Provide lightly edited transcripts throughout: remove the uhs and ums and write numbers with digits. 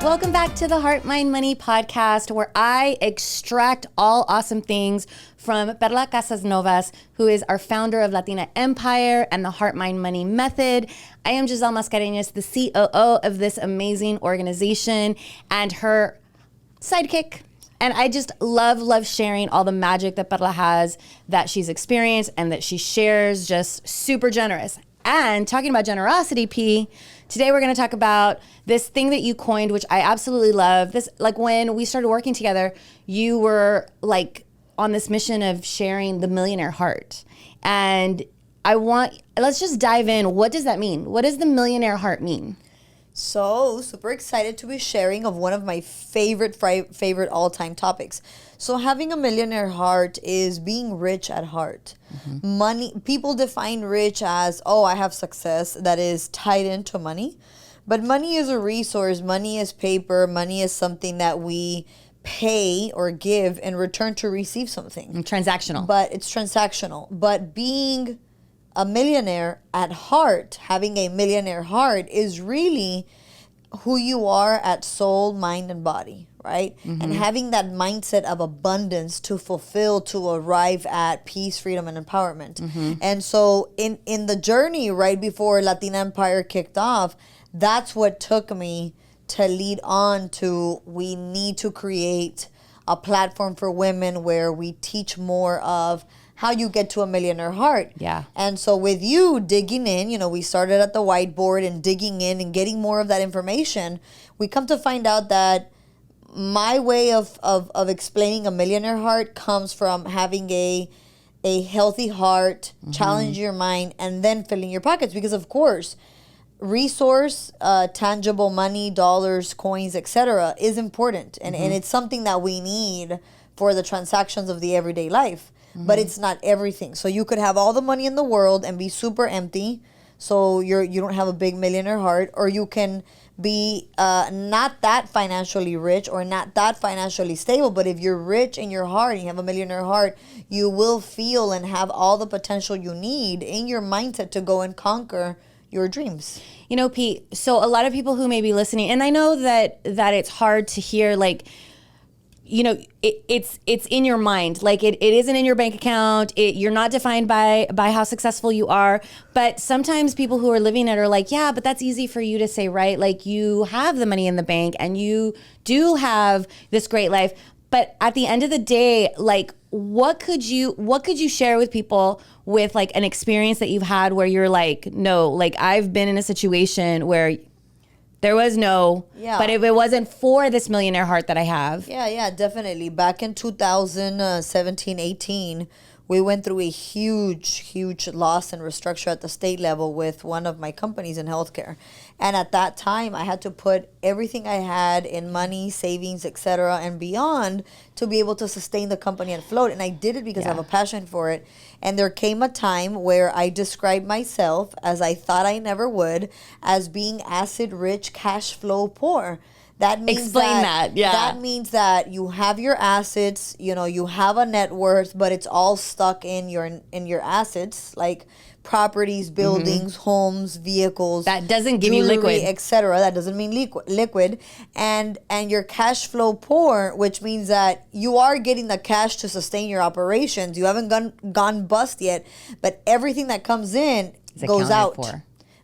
Welcome back to the Heart, Mind, Money podcast, where I extract all awesome things from Perla Casasnovas, who is our founder of Latina Empire and the Heart, Mind, Money Method. I am Giselle Mascareñas, the COO of this amazing organization, and her sidekick. And I just love sharing all the magic that Perla has, that she's experienced and that she shares, just super generous. And talking about generosity, P, today we're going to talk about this thing that you coined, which I absolutely love. This, like when we started working together, you were like on this mission of sharing the millionaire heart. And let's just dive in. What does that mean? What does the millionaire heart mean? So, super excited to be sharing of one of my favorite all-time topics. So, having a millionaire heart is being rich at heart. Mm-hmm. Money, people define rich as, I have success that is tied into money. But money is a resource. Money is paper. Money is something that we pay or give in return to receive something. Transactional. But it's transactional. But being a millionaire at heart, having a millionaire heart is really who you are at soul, mind, and body, right? Mm-hmm. And having that mindset of abundance to fulfill, to arrive at peace, freedom, and empowerment. Mm-hmm. And so in the journey right before Latina Empire kicked off, that's what took me to lead on to, we need to create a platform for women where we teach more of how you get to a millionaire heart. Yeah. And so with you digging in, we started at the whiteboard and digging in and getting more of that information. We come to find out that my way of explaining a millionaire heart comes from having a healthy heart, mm-hmm. challenge your mind, and then filling your pockets. Because of course, resource, tangible money, dollars, coins, etc. is important. And it's something that we need for the transactions of the everyday life. Mm-hmm. But it's not everything. So you could have all the money in the world and be super empty. So you don't have a big millionaire heart. Or you can be not that financially rich or not that financially stable. But if you're rich in your heart and you have a millionaire heart, you will feel and have all the potential you need in your mindset to go and conquer your dreams. Pete, so a lot of people who may be listening, and I know that it's hard to hear, like, it's in your mind. Like it isn't in your bank account. You're not defined by how successful you are. But sometimes people who are living it are like, yeah, but that's easy for you to say, right? Like you have the money in the bank and you do have this great life. But at the end of the day, like what could you share with people with like an experience that you've had where you're like, no, like I've been in a situation where there was but if it wasn't for this millionaire heart that I have. Yeah, definitely. Back in 2017, 18, we went through a huge loss and restructure at the state level with one of my companies in healthcare. And at that time, I had to put everything I had in money, savings, etc., and beyond to be able to sustain the company and float. And I did it because I have a passion for it. And there came a time where I described myself, as I thought I never would, as being acid rich, cash flow poor. That means Explain that. Yeah. That means that you have your assets, you have a net worth, but it's all stuck in your assets, like properties, buildings, homes, vehicles. That doesn't give you liquid, etc. That doesn't mean liquid. And you're cash flow poor, which means that you are getting the cash to sustain your operations. You haven't gone bust yet, but everything that comes in goes out.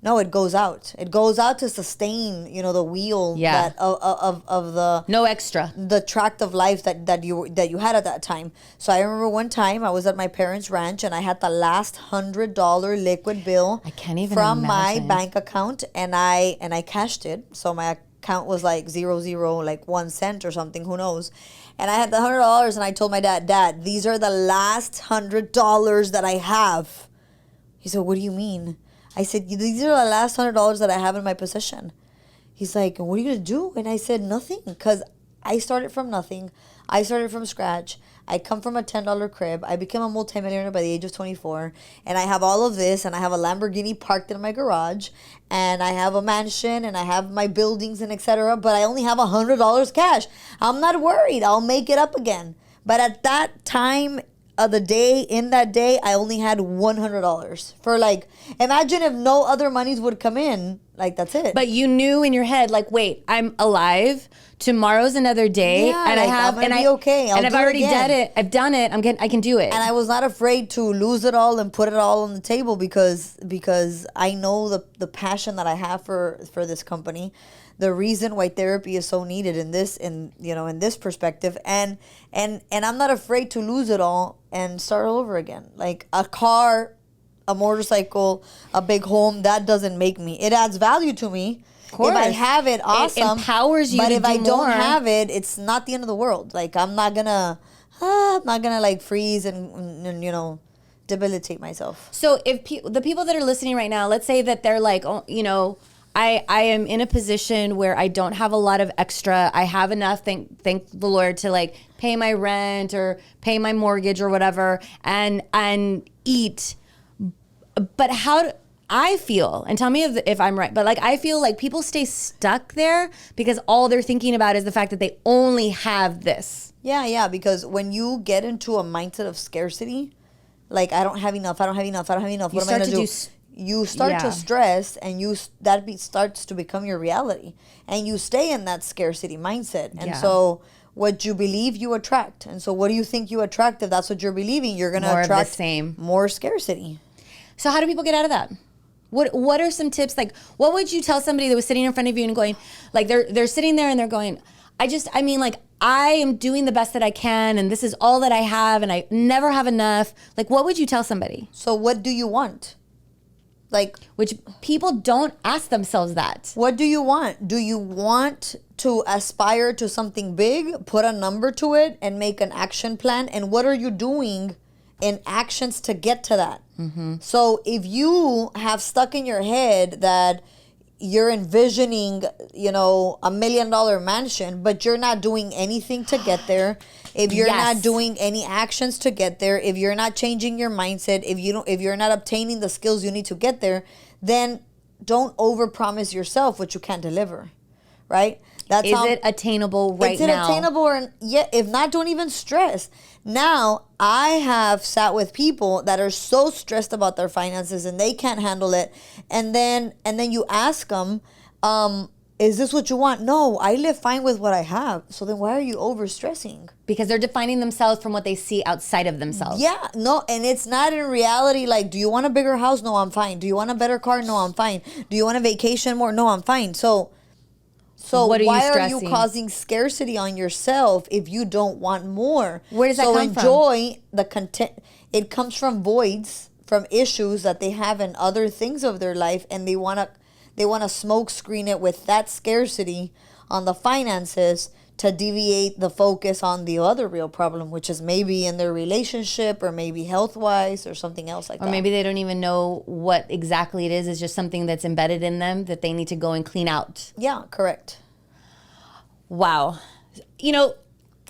No, it goes out. It goes out to sustain, the wheel that of the no extra, the tract of life that you had at that time. So I remember one time I was at my parents' ranch and I had the last $100 liquid bill from my bank account and I cashed it. So my account was like 00, like 1 cent or something, who knows. And I had the $100 and I told my dad, these are the last $100 that I have. He said, what do you mean? I said, these are the last $100 that I have in my possession. He's like, what are you going to do? And I said, nothing, because I started from nothing. I started from scratch. I come from a $10 crib. I became a multimillionaire by the age of 24. And I have all of this, and I have a Lamborghini parked in my garage, and I have a mansion, and I have my buildings, and etc. But I only have $100 cash. I'm not worried. I'll make it up again. But at that time, of the day, in that day, I only had $100 for like, imagine if no other monies would come in, like that's it. But you knew in your head, like, wait, I'm alive. Tomorrow's another day, Yeah, and like, I have, I'm gonna and be okay. I'll and I've do it already again. done it. I've done it. I can do it. And I was not afraid to lose it all and put it all on the table because I know the passion that I have for this company, the reason why therapy is so needed in this perspective, and I'm not afraid to lose it all and start all over again. Like a car, a motorcycle, a big home, that doesn't make me. It adds value to me. If I have it, awesome. It empowers you. But to if do I don't more. have it, it's not the end of the world. Like I'm not gonna like freeze and debilitate myself. So if the people that are listening right now, let's say that they're like, oh, I am in a position where I don't have a lot of extra. I have enough, thank the Lord, to like pay my rent or pay my mortgage or whatever, and eat. But I feel, and tell me if I'm right, but like I feel like people stay stuck there because all they're thinking about is the fact that they only have this. Yeah, because when you get into a mindset of scarcity, like I don't have enough, what am I gonna do? You start to stress, and starts to become your reality, and you stay in that scarcity mindset, and so what you believe you attract, and so what do you think you attract? If that's what you're believing, you're gonna attract more scarcity. So how do people get out of that? What are some tips? Like, what would you tell somebody that was sitting in front of you and going, like they're sitting there and they're going, I am doing the best that I can, and this is all that I have, and I never have enough. Like, what would you tell somebody? So what do you want? Like, which people don't ask themselves that. What do you want? Do you want to aspire to something big, put a number to it, and make an action plan? And what are you doing in actions to get to that? Mm-hmm. So if you have stuck in your head that you're envisioning, $1 million mansion, but you're not doing anything to get there, if you're not doing any actions to get there, if you're not changing your mindset, if you're not obtaining the skills you need to get there, then don't overpromise yourself what you can't deliver, right? Is it attainable right now? Is it attainable? Or, if not, don't even stress. Now, I have sat with people that are so stressed about their finances and they can't handle it. And then you ask them, is this what you want? No, I live fine with what I have. So then why are you overstressing? Because they're defining themselves from what they see outside of themselves. Yeah, no, and it's not in reality. Like, do you want a bigger house? No, I'm fine. Do you want a better car? No, I'm fine. Do you want a vacation more? No, I'm fine. So why are you causing scarcity on yourself if you don't want more? Where does that come from? So enjoy the content. It comes from voids, from issues that they have in other things of their life, and they wanna smoke screen it with that scarcity on the finances to deviate the focus on the other real problem, which is maybe in their relationship or maybe health-wise or something else like that. Or maybe they don't even know what exactly it is. It's just something that's embedded in them that they need to go and clean out. Yeah, correct. Wow.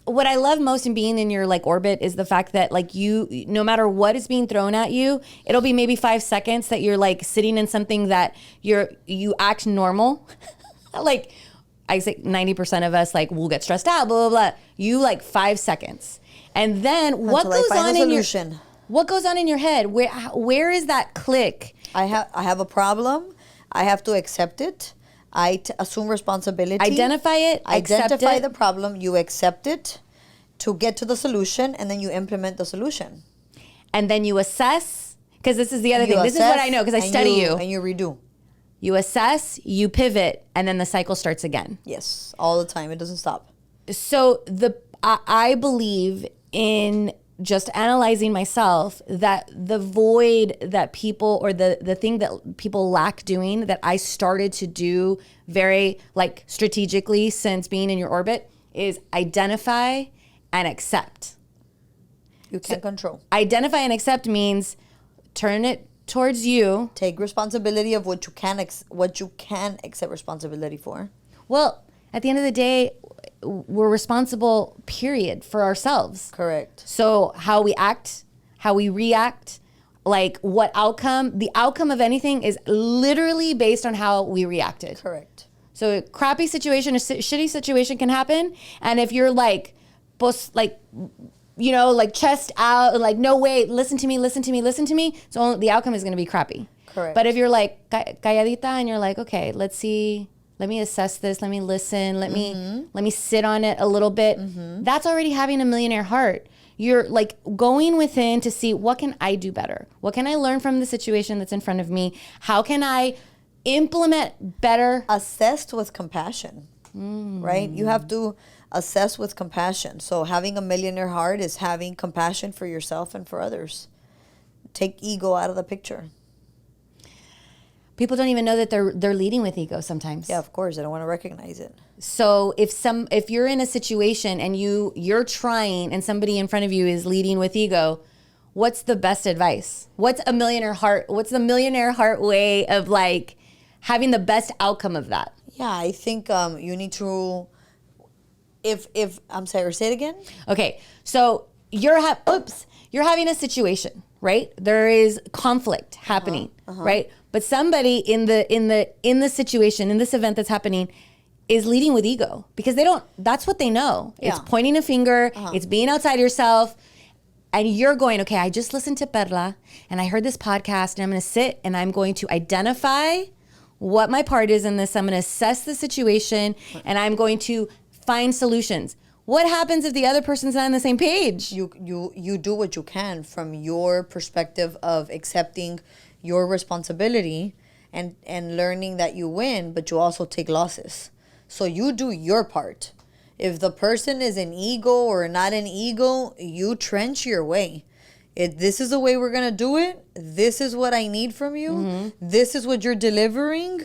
What I love most in being in your orbit is the fact that you, no matter what is being thrown at you, it'll be maybe 5 seconds that you're sitting in something that you act normal. I say 90% of us we'll get stressed out, blah, blah, blah. You 5 seconds. And then what goes on in your head? Where is that click? I have a problem. I have to accept it. I assume responsibility. Identify it, Identify the problem. You accept it to get to the solution, and then you implement the solution. And then you assess, because this is the other thing. This is what I know, because I study you. And you redo. You assess, you pivot, and then the cycle starts again. Yes, all the time. It doesn't stop. So I believe in just analyzing myself, that the void that people, or the thing that people lack doing, that I started to do very strategically since being in your orbit, is identify and accept. You can't control. Identify and accept means turn it towards you. Take responsibility of what you can accept responsibility for. Well, at the end of the day, we're responsible, period, for ourselves. Correct. So how we act, how we react, what outcome, the outcome of anything is literally based on how we reacted. Correct. So a crappy situation, a shitty situation can happen. And if you're like chest out, like, no, wait, listen to me. So the outcome is going to be crappy. Correct. But if you're like calladita and you're like, okay, let's see, let me assess this, let me listen, let me sit on it a little bit. That's already having a millionaire heart. You're like going within to see, what can I do better? What can I learn from the situation that's in front of me? How can I implement better? Assessed with compassion, right? You have to assess with compassion. So having a millionaire heart is having compassion for yourself and for others. Take ego out of the picture. People don't even know that they're leading with ego sometimes. Yeah, of course. They don't want to recognize it. So if you're in a situation and you're trying and somebody in front of you is leading with ego, what's the best advice? What's the millionaire heart way of like having the best outcome of that? Yeah, I think you need to, if I'm sorry, say it again. Okay, so you're having a situation, right? There is conflict happening, right? But somebody in the situation, in this event that's happening, is leading with ego because that's what they know. Yeah. It's pointing a finger, it's being outside yourself, and you're going, okay, I just listened to Perla and I heard this podcast and I'm going to sit and I'm going to identify what my part is in this. I'm going to assess the situation and I'm going to find solutions. What happens if the other person's not on the same page? You do what you can from your perspective of accepting your responsibility and learning that you win, but you also take losses. So you do your part. If the person is an ego or not an ego, you trench your way. This is the way we're going to do it. This is what I need from you. This is what you're delivering.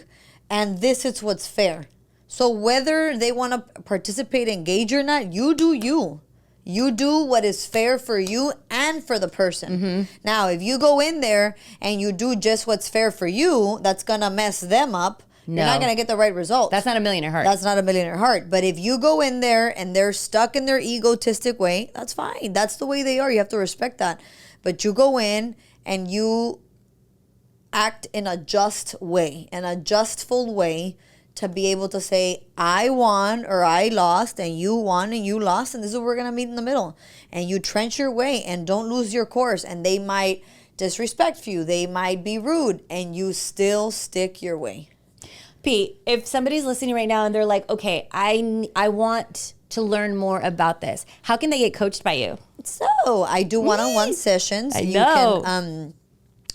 And this is what's fair. So whether they want to participate, engage or not, you do you. You do what is fair for you and for the person. Now, if you go in there and you do just what's fair for you, that's going to mess them up. No. You're not going to get the right results. That's not a millionaire heart. That's not a millionaire heart. But if you go in there and they're stuck in their egotistic way, that's fine. That's the way they are. You have to respect that. But you go in and you act in a just way, in a justful way, to be able to say, I won or I lost and you won and you lost, and this is where we're going to meet in the middle. And you trench your way and don't lose your course. And they might disrespect you. They might be rude, and you still stick your way. Pete, if somebody's listening right now and they're like, okay, I want to learn more about this, how can they get coached by you? So I do one-on-one sessions. You can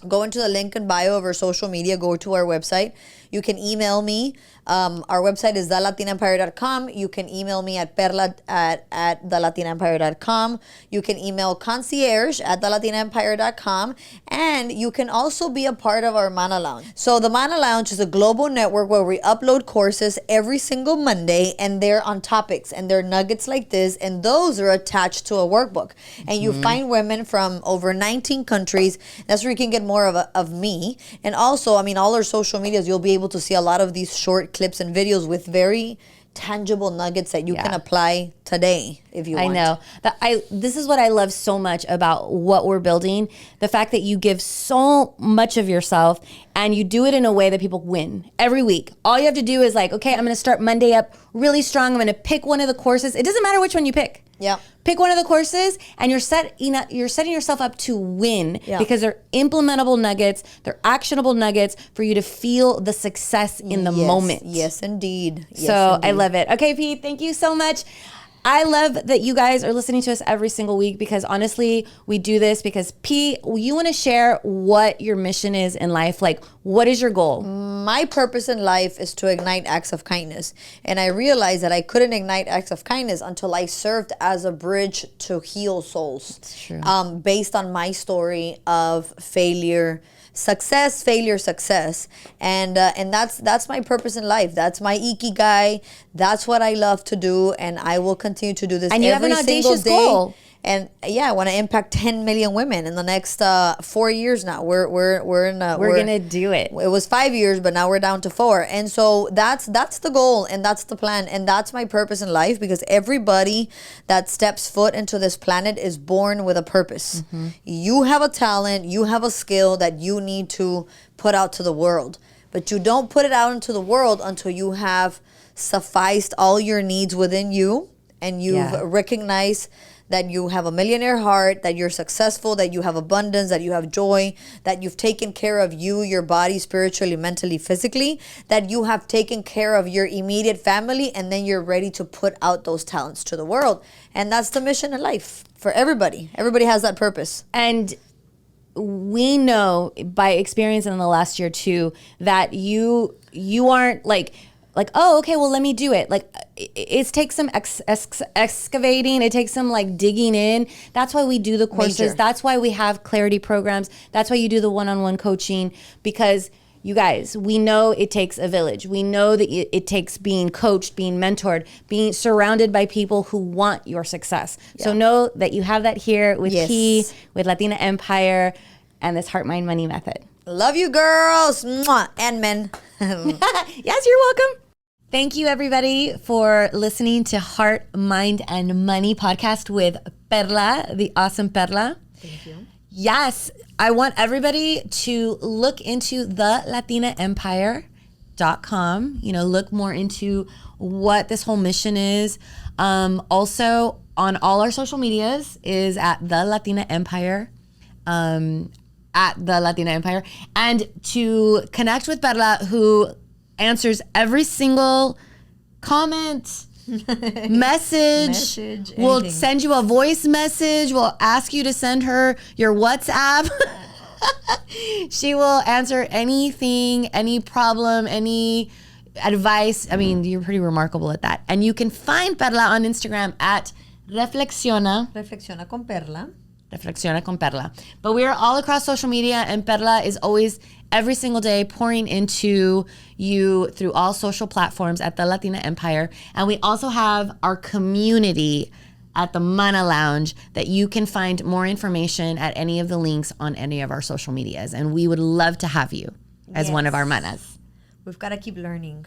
go into the link in bio of our social media, go to our website. You can email me. Our website is thelatinaempire.com. You can email me at perla at thelatinaempire.com. You can email concierge at thelatinaempire.com. And you can also be a part of our Mana Lounge. So the Mana Lounge is a global network where we upload courses every single Monday, and they're on topics, and they're nuggets like this, and those are attached to a workbook. And you find women from over 19 countries. That's where you can get more of me. And also, I mean, all our social medias, you'll be able to see a lot of these short clips and videos with very tangible nuggets that you can apply today if you want. I know. This is what I love so much about what we're building. The fact that you give so much of yourself and you do it in a way that people win every week. All you have to do is like, okay, I'm going to start Monday up really strong. I'm going to pick one of the courses. It doesn't matter which one you pick. Yeah. Pick one of the courses and you're setting yourself up to win because they're implementable nuggets. They're actionable nuggets for you to feel the success in the moment. Yes, indeed. I love it. Okay, Pete, thank you so much. I love that you guys are listening to us every single week because honestly, we do this because Pete, you want to share what your mission is in life. Like, what is your goal? My purpose in life is to ignite acts of kindness. And I realized that I couldn't ignite acts of kindness until I served as a bridge to heal souls. That's true. Based on my story of failure, success, failure, success. And that's my purpose in life. That's my ikigai. That's what I love to do. And I will continue to do this and you every have an single audacious day. goal. And I want to impact 10 million women in the next 4 years now. We're gonna do it. It was 5 years, but now we're down to 4. And so that's the goal, and that's the plan, and that's my purpose in life, because everybody that steps foot into this planet is born with a purpose. You have a talent, you have a skill that you need to put out to the world, but you don't put it out into the world until you have sufficed all your needs within you, and you've recognized that you have a millionaire heart, that you're successful, that you have abundance, that you have joy, that you've taken care of you, your body, spiritually, mentally, physically, that you have taken care of your immediate family, and then you're ready to put out those talents to the world. And that's the mission in life for everybody. Everybody has that purpose. And we know by experience in the last year too that you aren't like, oh, okay, well, let me do it. Like, it takes some excavating. It takes some like digging in. That's why we do the courses. Major. That's why we have clarity programs. That's why you do the one-on-one coaching, because you guys, we know it takes a village. We know that it takes being coached, being mentored, being surrounded by people who want your success. Yeah. So know that you have that here with P, with Latina Empire, and this Heart, Mind, Money method. Love you, girls. Mwah. And men. Yes, you're welcome. Thank you, everybody, for listening to Heart, Mind, and Money podcast with Perla, the awesome Perla. Thank you. Yes, I want everybody to look into the latinaempire.com, look more into what this whole mission is. Also, on all our social medias is at the Latina Empire, And to connect with Perla, who answers every single comment, message. We'll send you a voice message. We'll ask you to send her your WhatsApp. She will answer anything, any problem, any advice. I mean, you're pretty remarkable at that. And you can find Perla on Instagram at Reflexiona con Perla. Reflexiona con Perla. But we are all across social media, and Perla is always, every single day, pouring into you through all social platforms at the Latina Empire. And we also have our community at the Mana Lounge that you can find more information at any of the links on any of our social medias. And we would love to have you as one of our manas. We've got to keep learning.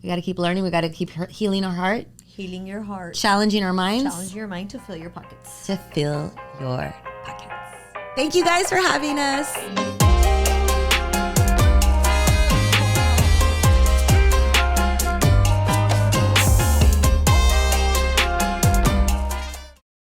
We got to keep learning. We got to keep healing our heart. Healing your heart. Challenging our minds. Challenge your mind to fill your pockets. To fill your pockets. Thank you guys for having us.